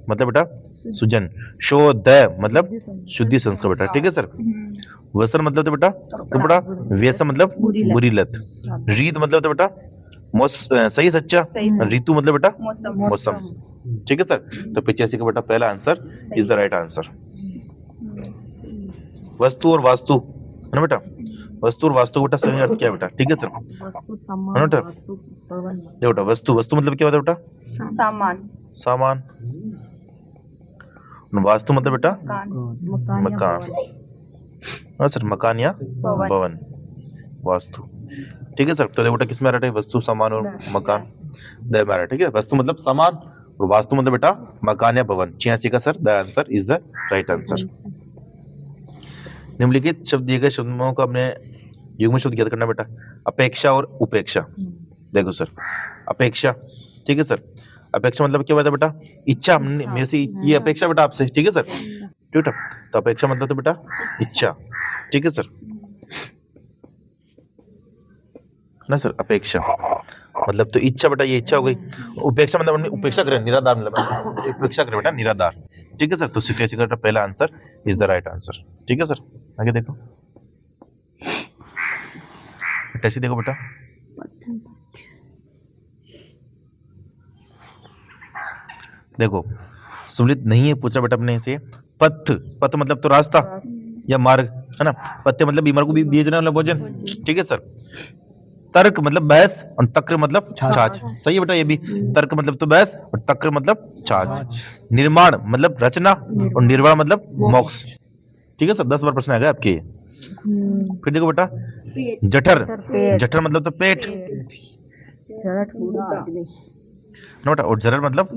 मतलब बेटा सुजन, शोध मतलब शुद्धि संस्कार बेटा, ठीक है सर। व्यसन मतलब तो बेटा कपड़ा, व्यसन मतलब बुरी लत, रीत मतलब तो बेटा सही सच्चा, ऋतु मतलब बेटा मौसम, ठीक है सर। तो 85 का बेटा पहला answer is the right answer. वस्तु और वास्तु है ना बेटा, वस्तु और वास्तु बेटा सही अर्थ क्या है बेटा, ठीक है सर, है ना बेटा। देखो बेटा वस्तु, वस्तु मतलब क्या होता है बेटा, सामान, सामान। वास्तु मतलब बेटा मकान, हाँ सर, मकान या भवन, वास्तु, ठीक है सर। तो देखो बेटा किस में आ रहा है, वस्तु सामान और मकान, द में आ रहा है, ठीक है। वस्तु मतलब सामान, और वास्तु मतलब बेटा मकान या भवन। 86 का sir the answer is the right answer. निम्नलिखित शब्द दिए गए शब्दों को अपने युग्म शब्द ज्ञात करना बेटा। अपेक्षा और उपेक्षा, देखो सर, अपेक्षा, ठीक है सर। अपेक्षा मतलब क्या होता है बेटा, इच्छा, हमने मेरे से ये अपेक्षा बेटा आपसे, ठीक है सर, ठीक है। तो अपेक्षा मतलब तो बेटा इच्छा, ठीक है सर, ना सर, अपेक्षा। मतलब तो इच्छा बेटा, ये इच्छा हो गई। उपेक्षा मतलब हमने उपेक्षा करें, निराधार मतलब उपेक्षा करें बेटा, निराधार। ठीक है सर, तो सितुएशन का पहला answer is the right answer. ठीक है सर, आगे देखो, कैसे देखो बेटा, देखो सुमित नहीं है, पूछा बेटा अपने से पथ, पथ मतलब तो रास्ता या मार्ग है ना, पत्ते मतलब बीमार को भी दिए जाने वाला भोजन। ठीक है सर, तर्क मतलब बहस और तक्र मतलब छाछ, सही है बेटा ये भी। तर्क मतलब तो बहस और तक्र मतलब छाछ। निर्माण मतलब रचना और निर्वाण मतलब मोक्ष। ठीक है सर, 10 बार प्रश्न आएगा आपके ये। फिर देखो बेटा, जठर, जठर मतलब तो पेट ना बेटा, और जरर मतलब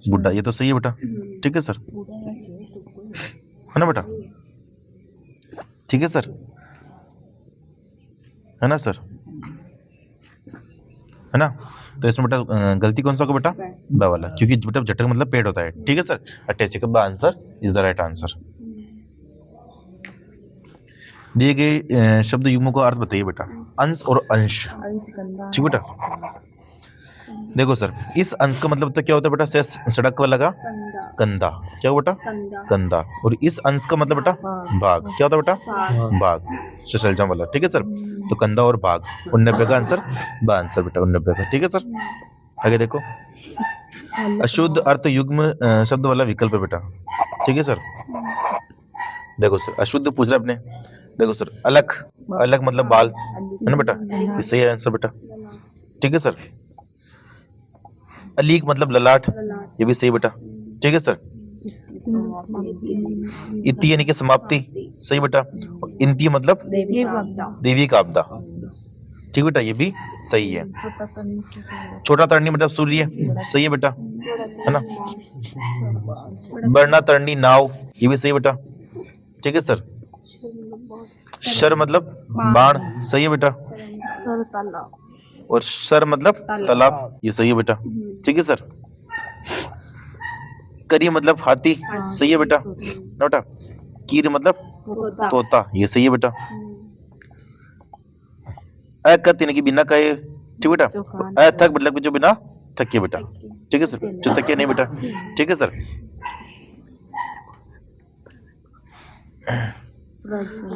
बुड्ढा, ये तो सही है बेटा। ठीक है सर, है ना बेटा, ठीक है सर, है ना सर, है ना। तो इसमें बेटा गलती कौन सा होगा बेटा, ब वाला, क्योंकि बेटा जठर मतलब पेट होता है। ठीक है सर, अटैच का answer is the right answer. दिए गए शब्द युग्मों का अर्थ बताइए बेटा, अंश और अंश। ठीक बेटा, देखो सर, इस अंश का मतलब तो क्या होता है बेटा, से सड़क वाला का कंधा, क्या हुआ बेटा, कंधा। और इस अंश का मतलब बेटा भाग, क्या होता है बेटा, भाग, शलजम वाला। ठीक है सर, तो कंधा और भाग, 89 का आंसर ब आंसर बेटा, 89 का। ठीक है सर, आगे देखो, अशुद्ध अर्थ युग्म शब्द वाला विकल्प है बेटा। ठीक है सर, देखो सर, अशुद्ध पूछ रहा अपने, देखो सर, अलग, अलग मतलब बाल, है ना बेटा, ये सही आंसर बेटा। ठीक है सर, अलीक मतलब ललाट, ये भी सही बेटा। ठीक है सर, इति यानी कि समाप्ति, सही बेटा। और इंति मतलब देवी का आपदा। ठीक बेटा, ये भी सही है। छोटा तरणी मतलब सूर्य, सही है बेटा, है ना। बरना तरणी नाव, ये भी सही बेटा। ठीक है सर, शर मतलब बाण, सही है बेटा। और सर मतलब तालाब, ये सही है बेटा। ठीक है सर, करी मतलब हाथी, सही है बेटा, ना बेटा। कीर मतलब तोता, ये सही है बेटा। अकत यानी कि बिना कहे, ठीक बेटा। अथक मतलब कि जो बिना थके बेटा। ठीक है सर, जो थके नहीं बेटा। ठीक है सर,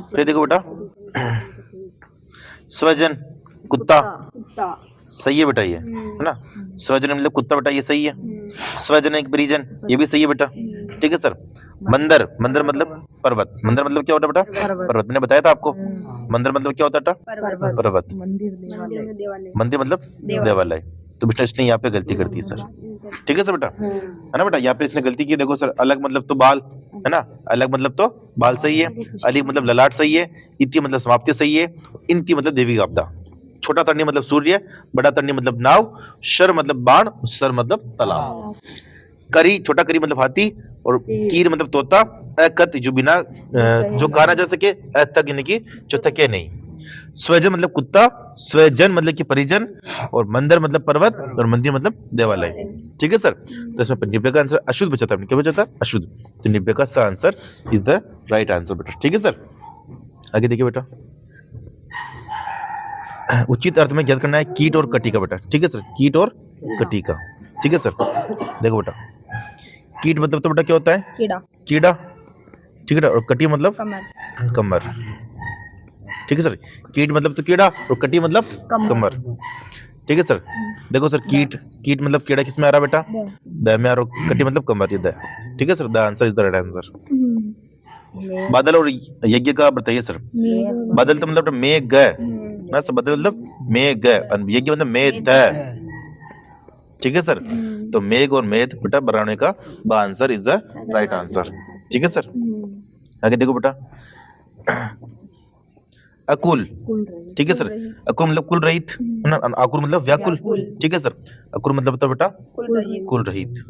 फिर देखो बेटा, स्वजन कुत्ता, सही है बेटा, ये है ना। स्वजन मतलब कुत्ता बेटा, ये सही है। स्वजन एक परिजन, ये भी सही है बेटा। ठीक है सर, मंदिर, मंदिर मतलब पर्वत, मंदिर मतलब क्या होता है बेटा, पर्वत। मैंने बताया था आपको, मंदिर मतलब क्या होता है, पर्वत। मंदिर मतलब देवालय। तो बेटा इसने यहाँ पे गलती कर दी सर। ठीक है सर बेटा, है ना बेटा, यहाँ पे इसने गलती की। देखो सर, अलग मतलब तो बाल, है ना, अलग मतलब तो बाल सही है। अली मतलब ललाट सही है। इति मतलब समाप्ति सही है। इंति मतलब देवी का आपदा। छोटा तरनी मतलब सूर्य, बड़ा तरनी मतलब नाव, शर मतलब बाण, सर मतलब तालाब। करी, छोटा करी मतलब हाथी, और कीर मतलब तोता। अकत जो बिना जो कहा ना जा सके, अतक यानी कि जो थके नहीं। स्वजन मतलब कुत्ता, स्वजन मतलब कि परिजन, और मंदिर मतलब पर्वत, और मंदिर मतलब देवालय। ठीक है सर, तो इसमें 90 का आंसर अशुद्ध बचा था। क्या बचा था, अशुद्ध। तो 90 का सही answer is the right answer बेटा। ठीक है सर, आगे देखिए बेटा, उचित अर्थ में ज्ञात करना है कीट और कटी का बेटा। ठीक है सर, कीट और कटी का। ठीक है सर, देखो बेटा, कीट मतलब तो बेटा क्या होता है, कीड़ा, कीड़ा। ठीक है, और कटी मतलब कमर, कमर। ठीक है सर, कीट मतलब तो कीड़ा, और कटी मतलब कमर। ठीक है सर, देखो सर, कीट, कीट मतलब कीड़ा किस में आ रहा है बेटा, द में आ रहा है। कटी मतलब कमर, ये द। ठीक है sir, the answer is the right answer. बादल और यज्ञ का बताइए सर। बादल तो मतलब मेघ ना सर, बादल मतलब मेघ, यज्ञ मतलब मेध। ठीक है सर, तो मेघ और मेध बेटा बनाने का ब answer is the right answer. ठीक है सर, आगे देखो बेटा, अकुल। ठीक है सर, अकुल मतलब कुल रहित, है ना। अकुल मतलब व्याकुल। ठीक है सर, अकुल मतलब तो बेटा कुल रहित।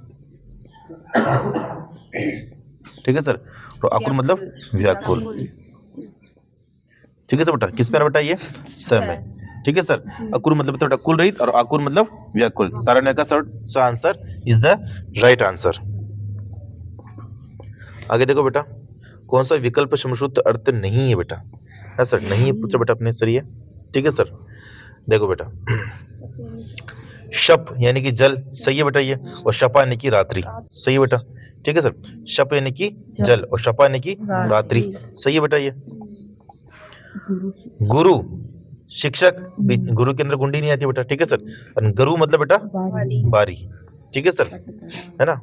ठीक है सर, तो अकुल मतलब व्याकुल। ठीक है सर बेटा, किस पे बेटा, ये स में। ठीक है सर, अकुल मतलब तो बेटा कुल रहित, और अकुल मतलब व्याकुल। तारण्य का sir answer is the right answer. आगे देखो बेटा, कौन सा विकल्प समश्रुत अर्थ नहीं है बेटा, है सर, नहीं है पूछा बेटा अपने सर ये। ठीक है सर, देखो बेटा, शप यानी कि जल, सही है बेटा ये, और शपा यानी कि रात्रि, सही है बेटा, ठीक है सर। शप यानी कि जल और शपा यानी कि रात्रि, सही है बेटा ये। गुरु शिक्षक, गुरु के अंदर गुंडी नहीं आती बेटा, ठीक है सर। और गुरु मतलब बेटा बारी, ठीक है सर, है ना।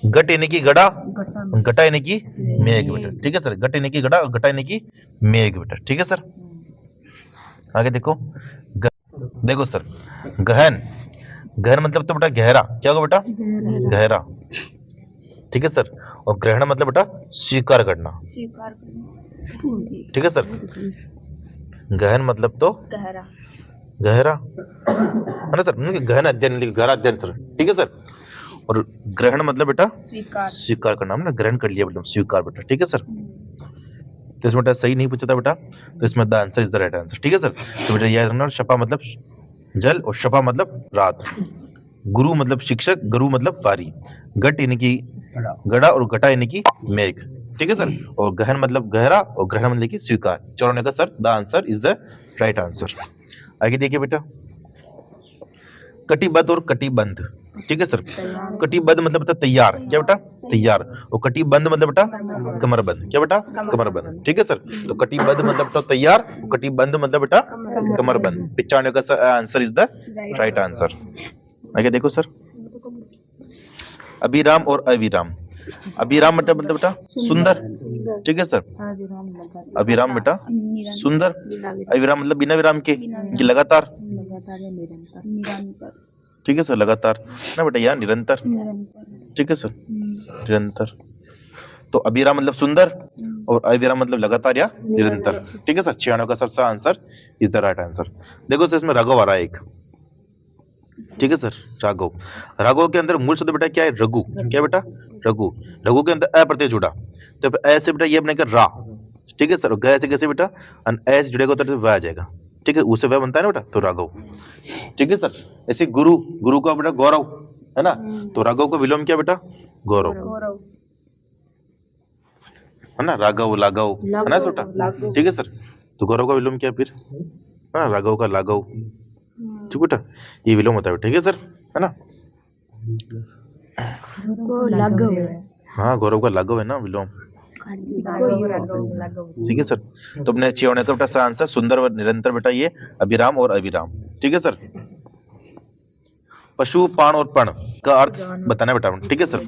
गट यानी कि गड़ा, गटा यानी कि मेघ बेटा, ठीक है सर। गट यानी कि गड़ा और गटा यानी कि मेघ बेटा, ठीक है सर। आगे देखो, देखो सर, गहन, गहन मतलब तो बेटा गहरा, क्या होगा बेटा, गहरा, ठीक है सर। और ग्रहण मतलब बेटा स्वीकार करना, स्वीकार करना, ठीक है सर। गहन मतलब तो गहरा, गहरा, है ना सर, गहन अध्ययन, गहरा अध्ययन सर, ठीक है सर। और ग्रहण मतलब बेटा स्वीकार, स्वीकार करना, हमने ग्रहण कर लिया मतलब स्वीकार बेटा, ठीक है सर। तो इसमें बेटा सही नहीं पूछा था बेटा, तो इसमें the answer is the right answer, ठीक है सर। तो बेटा याद रखना, शपा मतलब जल और शपा मतलब रात। गुरु मतलब शिक्षक, गुरु मतलब बारी। गट यानी कि गड़ा और गटा यानी कि मेघ, ठीक है सर। और गहन मतलब गहरा और ग्रहण मतलब कि स्वीकार। चौराने का sir the answer is the right answer. आगे देखिए बेटा, कटिबद्ध और कटिबंध, ठीक है सर। कटिबद्ध मतलब बेटा तैयार, क्या बेटा, तैयार। और कटिबंध मतलब बेटा कमरबंद, क्या बेटा, कमरबंद, ठीक है सर। तो कटिबद्ध मतलब बेटा तैयार, और कटिबंध मतलब बेटा कमरबंद। 95 का answer is the right answer. आगे देखो सर, अभिराम और अविराम। अभिराम मतलब बेटा सुंदर, ठीक है सर। अभिराम बेटा सुंदर, अविराम मतलब बिना विराम के, कि लगातार, ठीक है सर, लगातार ना बेटा, या निरंतर, ठीक है सर, निरंतर। तो अभिराम मतलब सुंदर और अविराम मतलब लगातार या निरंतर, ठीक है सर। 96 का sir answer is the right answer. देखो सर, इसमें राघव आ रहा है एक, ठीक है सर, राघव। राघव के अंदर मूल शब्द बेटा क्या है, रघु, क्या बेटा, रघु। रघु के अंदर अ प्रत्यय जुड़ा, तो ऐसे बेटा ये बनेगा रा, ठीक है सर। और ग से कैसे बेटा, ऐसे जुड़ेगा तो वह आ जाएगा, ठीक है, उसे वह बनता है ना बेटा, तो राघव, ठीक है सर। ऐसे गुरु, गुरु का बेटा गौरव, है ना, तो राघव को विलोम क्या बेटा, गौरव, है ना, राघव लाघव, है ना बेटा, ठीक है सर। तो गौरव का विलोम क्या फिर, है ना, राघव का लाघव, ठीक बेटा, ये विलोम होता है, ठीक है सर, है ना। हाँ, गौरव का लाघव है ना, विलोम, ठीक है सर। तो अपने 96 का बेटा आंसर सुंदर व निरंतर बेटा ये अभिराम और अविराम, ठीक है सर। पशु, पाण और पण का अर्थ बताना बेटा, ठीक है सर।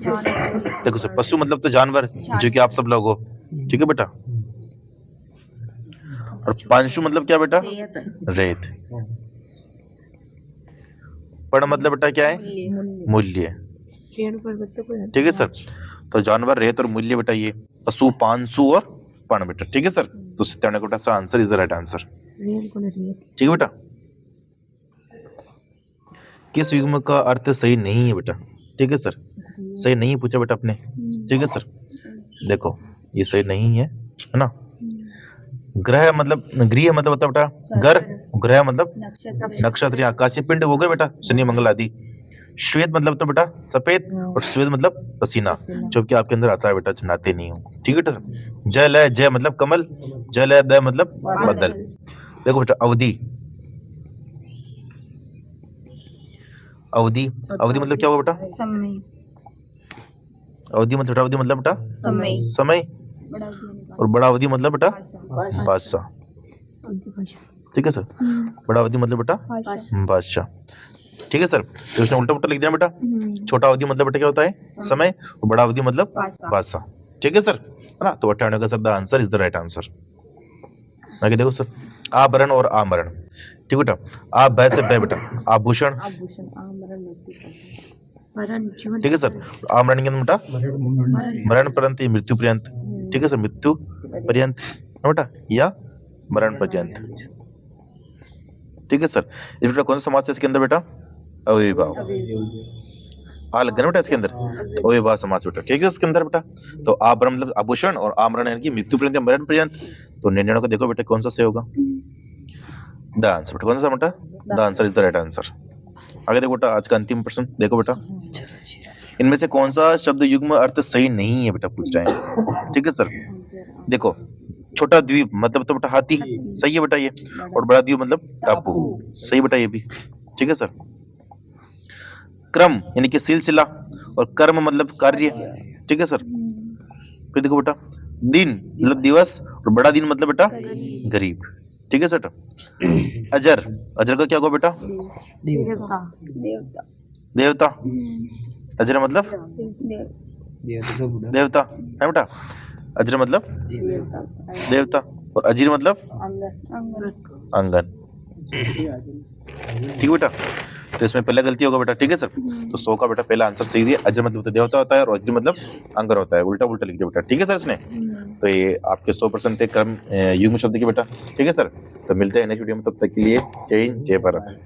देखो सर, पशु मतलब तो जानवर, जो कि आप सब लोग हो, ठीक है बेटा। और पांशु मतलब क्या बेटा, रेत। पण मतलब बेटा क्या है, मूल्य, ठीक है सर। तो जानवर, रेत और मूल्य बेटा ये पशु, पांशु और पण बेटा, ठीक है सर। तो 97 का बेटा answer is the right answer, ठीक है बेटा। किस युग्म का अर्थ सही नहीं है बेटा, ठीक है सर, सही नहीं पूछा बेटा अपने, ठीक है सर। देखो ये सही नहीं है ना। ग्रह मतलब, गृह मतलब होता बेटा घर, ग्रह मतलब नक्षत्र या आकाशीय पिंड हो गए बेटा, शनि मंगल आदि। श्वेत मतलब तो बेटा सफेद, और श्वेत मतलब पसीना, जो कि आपके अंदर आता है बेटा, नहाते नहीं हो, ठीक है बेटा। जय लय, जय मतलब कमल, जय लय दय मतलब बादल। देखो बेटा अवधि, अवधि, अवधि मतलब क्या होगा बेटा, समय, अवधि मतलब, अवधि मतलब बेटा समय, समय। और बड़ा अवधि मतलब बेटा बादशाह, ठीक है सर। बड़ा अवधि मतलब बेटा बादशाह, ठीक है सर। तो उसने उल्टा पुल्टा लिख दिया बेटा। छोटा अवधि मतलब बेटा क्या होता है, समय, और बड़ा अवधि मतलब बादशाह, ठीक है सर, है ना। तो 98 का sir the answer is the right answer. आगे देखो सर, आभरण और आमरण, ठीक बेटा। आप बै से बै बेटा आभूषण, ठीक है सर। आमरण के अंदर बेटा मरण पर्यंत, मृत्यु पर्यंत, ठीक है सर, मृत्यु पर्यंत बेटा, या मरण पर्यंत, ठीक है सर। इस बेटा कौन सा समास है इसके अंदर बेटा, अविभाव, आ लग गया बेटा इसके अंदर, तो अविभाव समास बेटा, ठीक है इसके अंदर बेटा। तो आभरण मतलब आभूषण, और आमरण यानी कि मृत्यु पर्यंत, मरण पर्यंत। तो 99 को देखो बेटा कौन सा सही होगा, द आंसर बेटा, कौन सा बेटा, the answer is the right answer. आगे देखो बेटा, आज का अंतिम प्रश्न देखो बेटा, इनमें से कौन सा शब्द युग्म अर्थ सही नहीं है बेटा, पूछ रहे हैं, ठीक है सर। देखो छोटा द्वीप मतलब तो बेटा हाथी, सही है बेटा ये। और बड़ा द्वीप मतलब टापू, सही बेटा ये भी, ठीक है सर। क्रम यानी कि सिलसिला, और कर्म मतलब कार्य, ठीक है सर। फिर देखो बेटा, दिन मतलब दिवस, और बड़ा दिन मतलब बेटा गरीब, ठीक है सर। अजर, अजर का क्या होगा बेटा? देवता देवता देवता। अजर मतलब देव देवता है बेटा। अजर मतलब देवता देवता, और अजीर मतलब अंगन आंगन, ठीक बेटा। तो इसमें पहला गलती होगा बेटा, ठीक है सर। तो 100 का बेटा पहला आंसर सही दिया। अजर मतलब तो देवता होता है, और अजर मतलब आंगन होता है, उल्टा उल्टा लिख दिया बेटा, ठीक है सर इसने। तो ये आपके 100% थे क्रम युग्म शब्द के बेटा, ठीक है सर। तो मिलते हैं नेक्स्ट वीडियो में, तब तक के लिए जय हिंद जय भारत।